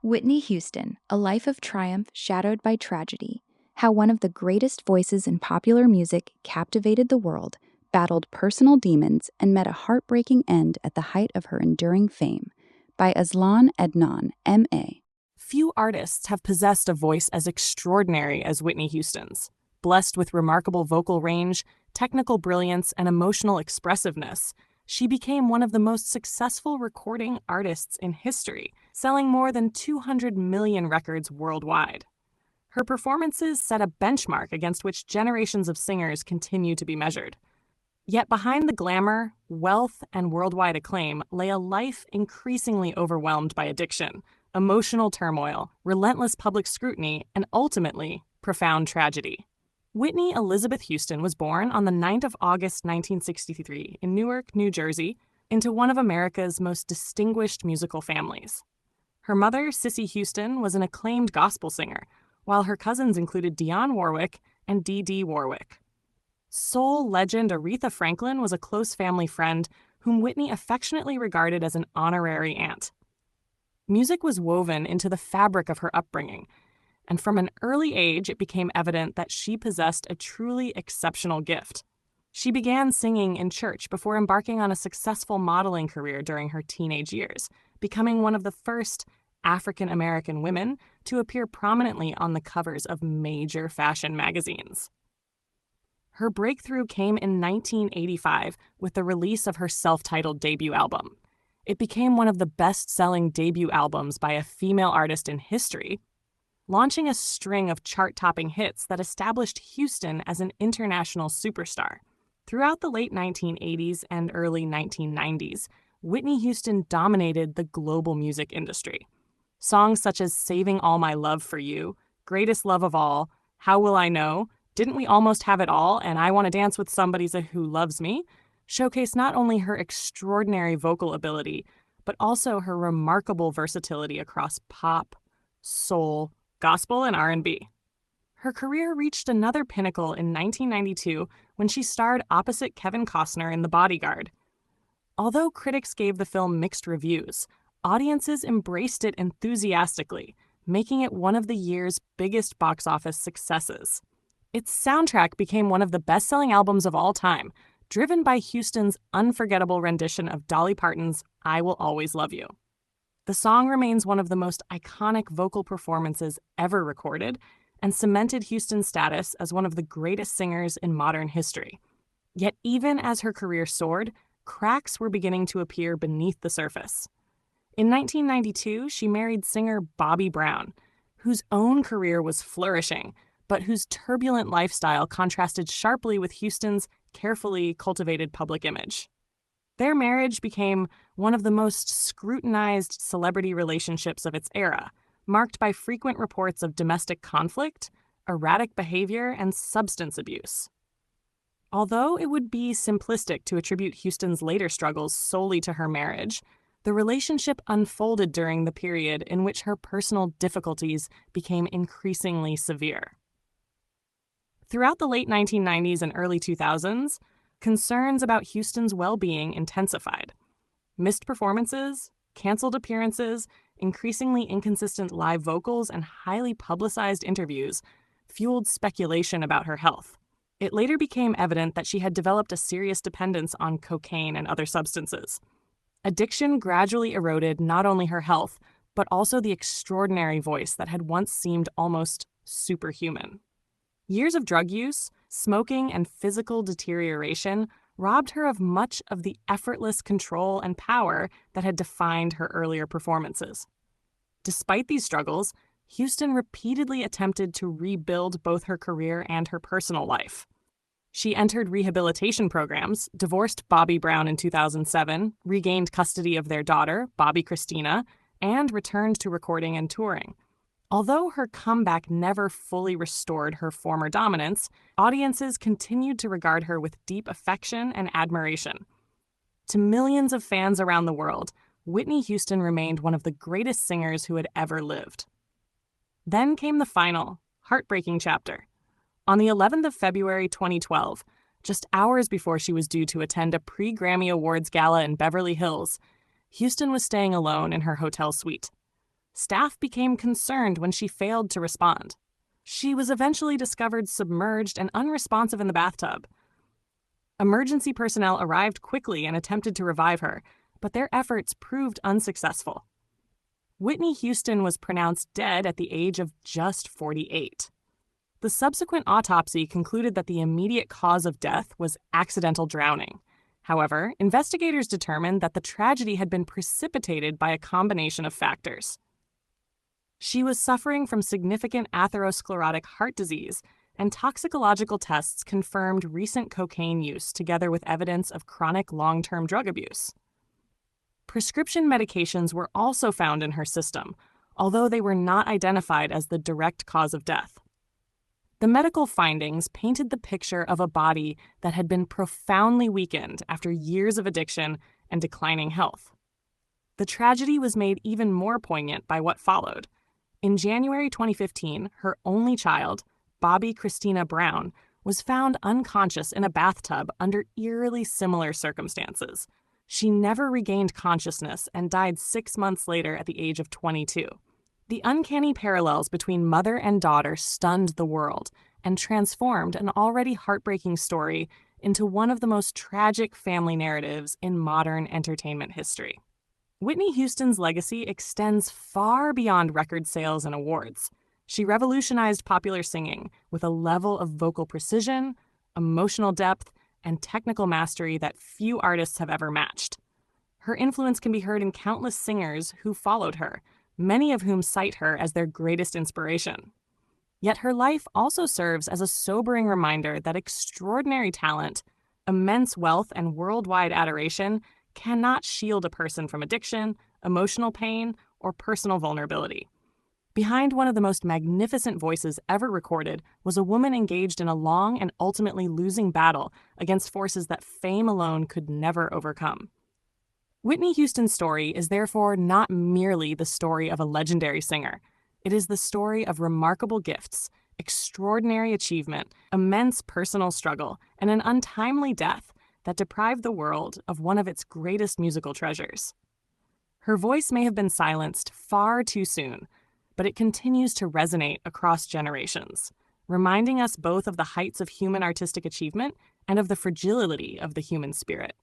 Whitney Houston, A Life of Triumph Shadowed by Tragedy. How one of the greatest voices in popular music captivated the world, battled personal demons, and met a heartbreaking end at the height of her enduring fame. By AZLAN, M.A. Few artists have possessed a voice as extraordinary as Whitney Houston's. Blessed with remarkable vocal range, technical brilliance, and emotional expressiveness, she became one of the most successful recording artists in history, selling more than 200 million records worldwide. Her performances set a benchmark against which generations of singers continue to be measured. Yet behind the glamour, wealth, and worldwide acclaim lay a life increasingly overwhelmed by addiction, emotional turmoil, relentless public scrutiny, and ultimately, profound tragedy. Whitney Elizabeth Houston was born on the 9th of August 1963 in Newark, New Jersey, into one of America's most distinguished musical families. Her mother, Cissy Houston, was an acclaimed gospel singer, while her cousins included Dionne Warwick and Dee Dee Warwick. Soul legend Aretha Franklin was a close family friend whom Whitney affectionately regarded as an honorary aunt. Music was woven into the fabric of her upbringing, and from an early age it became evident that she possessed a truly exceptional gift. She began singing in church before embarking on a successful modeling career during her teenage years, becoming one of the first African-American women to appear prominently on the covers of major fashion magazines. Her breakthrough came in 1985 with the release of her self-titled debut album. It became one of the best-selling debut albums by a female artist in history, launching a string of chart-topping hits that established Houston as an international superstar. Throughout the late 1980s and early 1990s, Whitney Houston dominated the global music industry. Songs such as Saving All My Love for You, Greatest Love of All, How Will I Know, Didn't We Almost Have It All, and I Want to Dance with Somebody Who Loves Me showcase not only her extraordinary vocal ability, but also her remarkable versatility across pop, soul, gospel, and R&B. Her career reached another pinnacle in 1992 when she starred opposite Kevin Costner in The Bodyguard. Although critics gave the film mixed reviews, audiences embraced it enthusiastically, making it one of the year's biggest box office successes. Its soundtrack became one of the best-selling albums of all time, driven by Houston's unforgettable rendition of Dolly Parton's I Will Always Love You. The song remains one of the most iconic vocal performances ever recorded and cemented Houston's status as one of the greatest singers in modern history. Yet even as her career soared, cracks were beginning to appear beneath the surface. In 1992, she married singer Bobby Brown, whose own career was flourishing, but whose turbulent lifestyle contrasted sharply with Houston's carefully cultivated public image. Their marriage became one of the most scrutinized celebrity relationships of its era, marked by frequent reports of domestic conflict, erratic behavior, and substance abuse. Although it would be simplistic to attribute Houston's later struggles solely to her marriage, the relationship unfolded during the period in which her personal difficulties became increasingly severe. Throughout the late 1990s and early 2000s, concerns about Houston's well-being intensified. Missed performances, canceled appearances, increasingly inconsistent live vocals, and highly publicized interviews fueled speculation about her health. It later became evident that she had developed a serious dependence on cocaine and other substances. Addiction gradually eroded not only her health, but also the extraordinary voice that had once seemed almost superhuman. Years of drug use, smoking, and physical deterioration robbed her of much of the effortless control and power that had defined her earlier performances. Despite these struggles, Houston repeatedly attempted to rebuild both her career and her personal life. She entered rehabilitation programs, divorced Bobby Brown in 2007, regained custody of their daughter, Bobby Christina, and returned to recording and touring. Although her comeback never fully restored her former dominance, audiences continued to regard her with deep affection and admiration. To millions of fans around the world, Whitney Houston remained one of the greatest singers who had ever lived. Then came the final, heartbreaking chapter. On the 11th of February 2012, just hours before she was due to attend a pre-Grammy Awards gala in Beverly Hills, Houston was staying alone in her hotel suite. Staff became concerned when she failed to respond. She was eventually discovered submerged and unresponsive in the bathtub. Emergency personnel arrived quickly and attempted to revive her, but their efforts proved unsuccessful. Whitney Houston was pronounced dead at the age of just 48. The subsequent autopsy concluded that the immediate cause of death was accidental drowning. However, investigators determined that the tragedy had been precipitated by a combination of factors. She was suffering from significant atherosclerotic heart disease, and toxicological tests confirmed recent cocaine use together with evidence of chronic long-term drug abuse. Prescription medications were also found in her system, although they were not identified as the direct cause of death. The medical findings painted the picture of a body that had been profoundly weakened after years of addiction and declining health. The tragedy was made even more poignant by what followed. In January 2015, her only child, Bobby Christina Brown, was found unconscious in a bathtub under eerily similar circumstances. She never regained consciousness and died 6 months later at the age of 22. The uncanny parallels between mother and daughter stunned the world and transformed an already heartbreaking story into one of the most tragic family narratives in modern entertainment history. Whitney Houston's legacy extends far beyond record sales and awards. She revolutionized popular singing with a level of vocal precision, emotional depth, and technical mastery that few artists have ever matched. Her influence can be heard in countless singers who followed her, many of whom cite her as their greatest inspiration. Yet her life also serves as a sobering reminder that extraordinary talent, immense wealth, and worldwide adoration cannot shield a person from addiction, emotional pain, or personal vulnerability. Behind one of the most magnificent voices ever recorded was a woman engaged in a long and ultimately losing battle against forces that fame alone could never overcome. Whitney Houston's story is therefore not merely the story of a legendary singer. It is the story of remarkable gifts, extraordinary achievement, immense personal struggle, and an untimely death that deprived the world of one of its greatest musical treasures. Her voice may have been silenced far too soon, but it continues to resonate across generations, reminding us both of the heights of human artistic achievement and of the fragility of the human spirit.